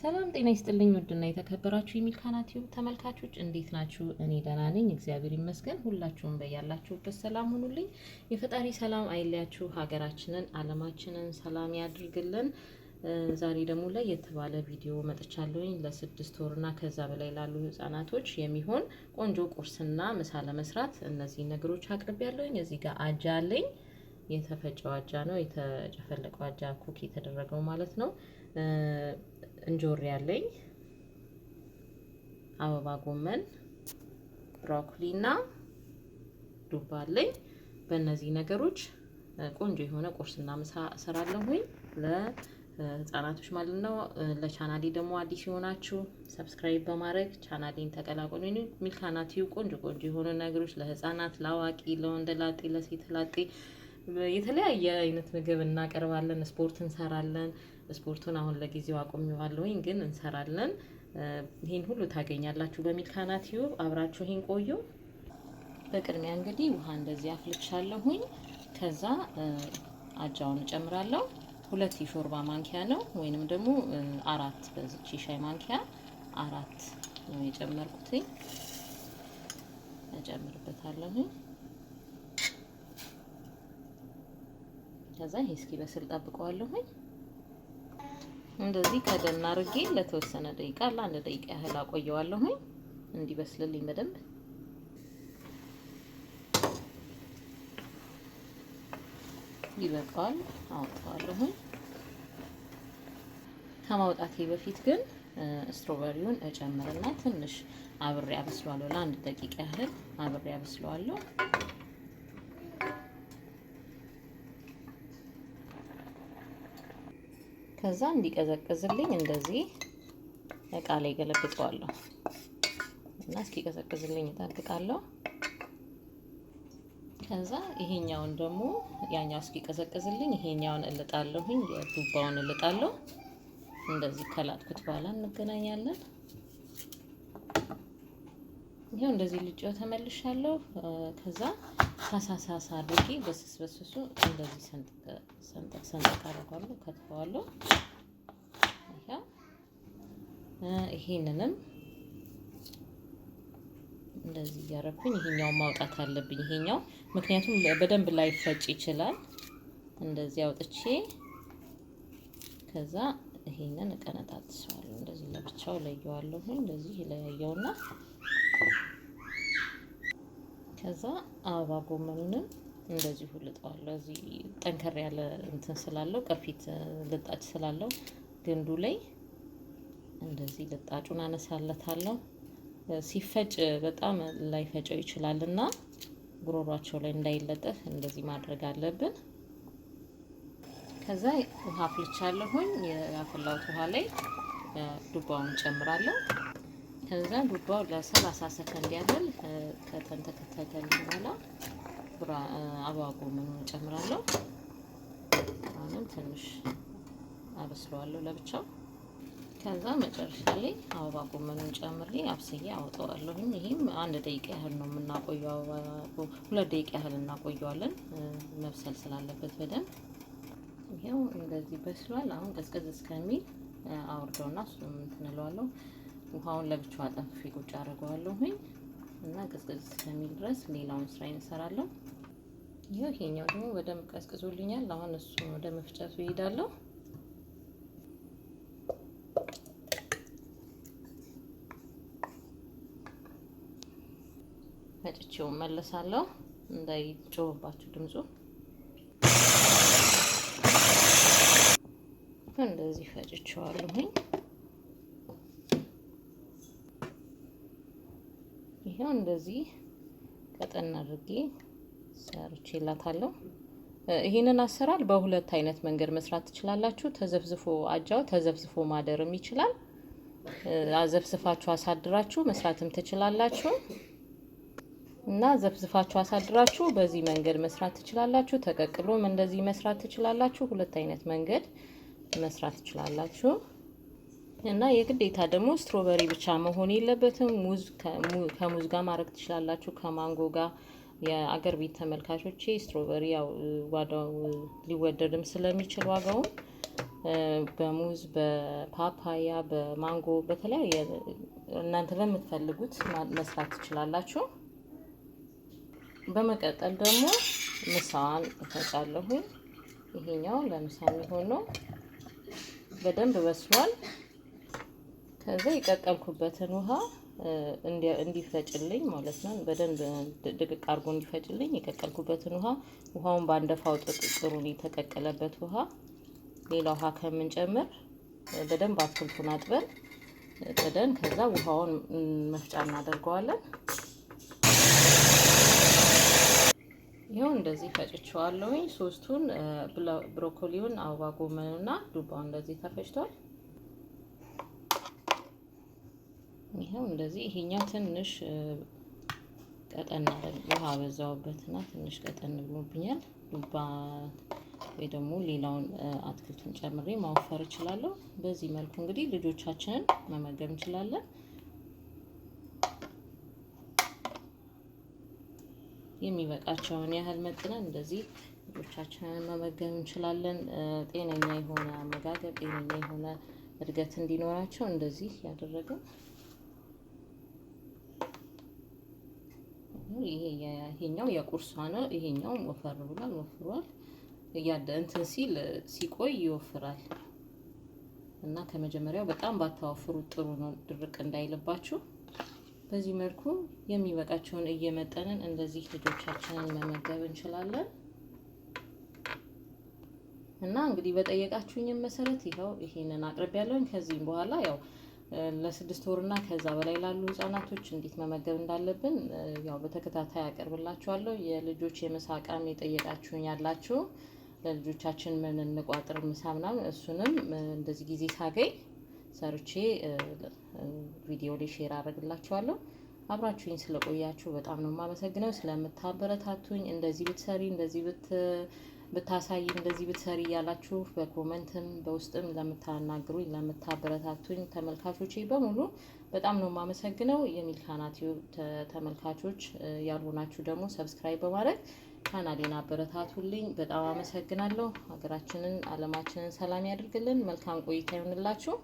ሰላም ጤና ይስጥልኝ ውድና የተከበራችሁ የሚልካና ቲዩብ ተመልካቾች እንዴት ናችሁ? እኔ ደህና ነኝ፣ እግዚአብሔር ይመስገን። ሁላችሁም በያላችሁበት ሰላም ሁኑልኝ። የፈጣሪ ሰላም አይለያችሁ፣ ሀገራችንን ዓለማችንን ሰላም ያድርግልን። ዛሬ ደግሞ ላይ የተባለ ቪዲዮ መጥቻለሁኝ። ለ6 ወርና ከዛ በላይ ላሉ ህጻናቶች የሚሆን ቆንጆ ቁርስና ምሳ ለመስራት እነዚህ ነገሮች አቅርቤያለሁኝ። እዚህ ጋር አጃ አለኝ። የተፈጨው አጃ ነው፣ የተጨፈለቀው አጃ ኩክ የተደረገው ማለት ነው። እንጆሪ አለኝ፣ አበባ ጎመን፣ ብሮኮሊና ዱባ አለኝ። በእነዚህ ነገሮች ቆንጆ የሆነ ቁርስና ምሳ እሰራለሁኝ ለህፃናቶች ማለት ነው። ለቻናሌ ደግሞ አዲስ የሆናችሁ ሰብስክራይብ በማድረግ ቻናሌን ተቀላቀሉ። ሚልካና ቲዩብ ቆንጆ የሆኑ ነገሮች ለህፃናት፣ ለአዋቂ፣ ለወንድ ላጤ፣ ለሴት ላጤ የተለያየ አይነት ምግብ እናቀርባለን። ስፖርት እንሰራለን። ስፖርቱን አሁን ለጊዜው አቆሚዋለሁኝ ግን እንሰራለን። ይሄን ሁሉ ታገኛላችሁ በሚልካና ቲዩብ። አብራችሁ ይሄን ቆዩ። በቅድሚያ እንግዲህ ውሃ እንደዚህ አፍልቻለሁኝ። ከዛ አጃውን እጨምራለሁ። 2 የሾርባ ማንኪያ ነው ወይንም ደግሞ 4 በዚች ሻይ ማንኪያ 4 ነው የጨመርኩትኝ። እጨምርበታለሁ። ከዛ ይሄ እስኪበስል ጠብቀዋለሁኝ። እንደዚህ ከደን አድርጌ ለተወሰነ ደቂቃ ለ1 ደቂቃ ያህል አቆየዋለሁኝ እንዲበስልልኝ በደንብ። ይበቃል፣ አውጣዋለሁኝ። ከማውጣቴ በፊት ግን ስትሮበሪውን እጨምርና ትንሽ አብሬ አበስለዋለሁ። ለ1 ደቂቃ ያህል አብሬ አበስለዋለሁ። ከዛ እንዲቀዘቅዝልኝ እንደዚህ እቃ ላይ ገለብጠዋለሁ እና እስኪቀዘቅዝልኝ እጠብቃለሁ። ከዛ ይሄኛውን ደግሞ ያኛው እስኪቀዘቅዝልኝ ይሄኛውን እልጣለሁኝ፣ የዱባውን እልጣለሁ። እንደዚህ ከላጥኩት በኋላ እንገናኛለን። ይሄው እንደዚህ ልጬው ተመልሻለሁ። ከዛ ሳሳሳሳ አድርጌ በስሱ እንደዚህ ሰንጠቅ አደርጋለሁ፣ ከትፈዋለሁ። ይሄንንም እንደዚህ እያደረኩኝ ይሄኛውን ማውጣት አለብኝ። ይሄኛው ምክንያቱም በደንብ ላይፈጭ ይችላል። እንደዚህ አውጥቼ ከዛ ይሄንን እቀነጣጥሰዋለሁ። እንደዚህ ለብቻው ለየዋለሁ። እንደዚህ ለያየውና ከዛ አበባ ጎመኑንም እንደዚህ ልጠዋለሁ። እዚህ ጠንከር ያለ እንትን ስላለው ቅርፊት ልጣጭ ስላለው ግንዱ ላይ እንደዚህ ልጣጩን አነሳለታለሁ። ሲፈጭ በጣም ላይፈጨው ይችላልና ጉሮሯቸው ላይ እንዳይለጠፍ እንደዚህ ማድረግ አለብን። ከዛ ውሃ አፍልቻለሁኝ። ያፈላሁት ውሃ ላይ ዱባውን ጨምራለሁ። ከዛ ዱባው ለ30 ሰከንድ ያህል ከተንተከተከልኝ በኋላ አበባ ጎመኑን ጨምራለሁ። አሁንም ትንሽ አበስለዋለሁ ለብቻው። ከዛ መጨረሻ ላይ አበባ ጎመኑን ጨምሬ አብስዬ አወጣዋለሁ። ይሄም 1 ደቂቃ ያህል ነው የምናቆየው። 2 ደቂቃ ያህል እናቆየዋለን መብሰል ስላለበት በደንብ። ይሄው እንደዚህ በስሏል። አሁን ቀዝቀዝ እስከሚል አወርደውና እሱም እንትን እለዋለሁ። ውሃውን ለብቻው አጠንፍፌ ቁጭ አደርገዋለሁኝ እና ቀዝቀዝ እስከሚል ድረስ ሌላውን ስራዬን እሰራለሁ። ይሄኛው ደግሞ በደንብ ቀዝቅዞልኛል። አሁን እሱን ወደ መፍጨቱ እሄዳለሁ። ፈጭቼው መለሳለሁ እንዳይጮህባችሁ ድምፁ። እንደዚህ ፈጭቼዋለሁኝ። ይሄው እንደዚህ ቀጠን አድርጌ ሰርቼላታለሁ። ይሄንን አሰራር በሁለት አይነት መንገድ መስራት ትችላላችሁ። ተዘፍዝፎ አጃው ተዘፍዝፎ ማደርም ይችላል። አዘፍዝፋችሁ አሳድራችሁ መስራትም ትችላላችሁ እና ዘፍዝፋችሁ አሳድራችሁ በዚህ መንገድ መስራት ትችላላችሁ። ተቀቅሎም እንደዚህ መስራት ትችላላችሁ። 2 አይነት መንገድ መስራት ትችላላችሁ። እና የግዴታ ደግሞ ስትሮበሪ ብቻ መሆን የለበትም። ሙዝ ከሙዝ ጋር ማድረግ ትችላላችሁ፣ ከማንጎ ጋር። የአገር ቤት ተመልካቾቼ ስትሮበሪ ያው ዋጋው ሊወደድም ስለሚችል ዋጋው በሙዝ፣ በፓፓያ፣ በማንጎ በተለያየ እናንተ በምትፈልጉት መስራት ትችላላችሁ። በመቀጠል ደግሞ ምሳዋን እፈጫለሁ። ይሄኛው ለምሳ የሚሆን ነው። በደንብ በስሏል። ከዛ የቀቀልኩበትን ውሃ እንዲፈጭልኝ ማለት ነው። በደንብ ድቅቅ አድርጎ እንዲፈጭልኝ የቀቀልኩበትን ውሃውን ባንደፋው ጥሩ የተቀቀለበት ውሃ፣ ሌላ ውሃ ከምንጨምር በደንብ አትክልቱን አጥበን ጥደን ከዛ ውሃውን መፍጫ እናደርገዋለን። ይኸው እንደዚህ ፈጭቼዋለሁኝ። ሶስቱን ብሮኮሊውን፣ አበባ ጎመኑና ዱባው እንደዚህ ተፈጭቷል። ይኸው እንደዚህ። ይሄኛው ትንሽ ቀጠን ውሃ በዛውበትና ትንሽ ቀጠን ብሎብኛል። ዱባ ወይ ደግሞ ሌላውን አትክልቱን ጨምሬ ማወፈር እችላለሁ። በዚህ መልኩ እንግዲህ ልጆቻችንን መመገብ እንችላለን። የሚበቃቸውን ያህል መጥነን እንደዚህ ልጆቻችንን መመገብ እንችላለን። ጤነኛ የሆነ አመጋገብ፣ ጤነኛ የሆነ እድገት እንዲኖራቸው እንደዚህ ያደረግን። ይሄኛው የቁርሷ ነው። ይሄኛው ወፈር ብሏል፣ ወፍሯል። እንትን ሲቆይ ይወፍራል እና ከመጀመሪያው በጣም ባታወፍሩት ጥሩ ነው፣ ድርቅ እንዳይልባችሁ። በዚህ መልኩ የሚበቃቸውን እየመጠንን እንደዚህ ልጆቻችንን መመገብ እንችላለን። እና እንግዲህ በጠየቃችሁኝም መሰረት ይኸው ይሄንን አቅርቤያለሁኝ። ከዚህም በኋላ ያው ለ6 ወርና ከዛ በላይ ላሉ ህጻናቶች እንዴት መመገብ እንዳለብን ያው በተከታታይ አቀርብላችኋለሁ። የልጆች የምሳ ዕቃም የጠየቃችሁኝ ያላችሁ ለልጆቻችን ምን እንቋጥር ምሳ ምናምን፣ እሱንም እንደዚህ ጊዜ ሳገኝ ሰርቼ ቪዲዮ ላይ ሼር አደርግላችኋለሁ። አብራችሁኝ ስለቆያችሁ በጣም ነው የማመሰግነው። ስለምታበረታቱኝ እንደዚህ ብትሰሪ፣ እንደዚህ ብታሳይ፣ እንደዚህ ብትሰሪ እያላችሁ በኮመንትም በውስጥም ለምታናግሩኝ፣ ለምታበረታቱኝ ተመልካቾቼ በሙሉ በጣም ነው የማመሰግነው። የሚልካና ቲዩብ ተመልካቾች ያልሆናችሁ ደግሞ ሰብስክራይብ በማድረግ ቻናሌን አበረታቱልኝ። በጣም አመሰግናለሁ። ሀገራችንን፣ ዓለማችንን ሰላም ያድርግልን። መልካም ቆይታ ይሁንላችሁ።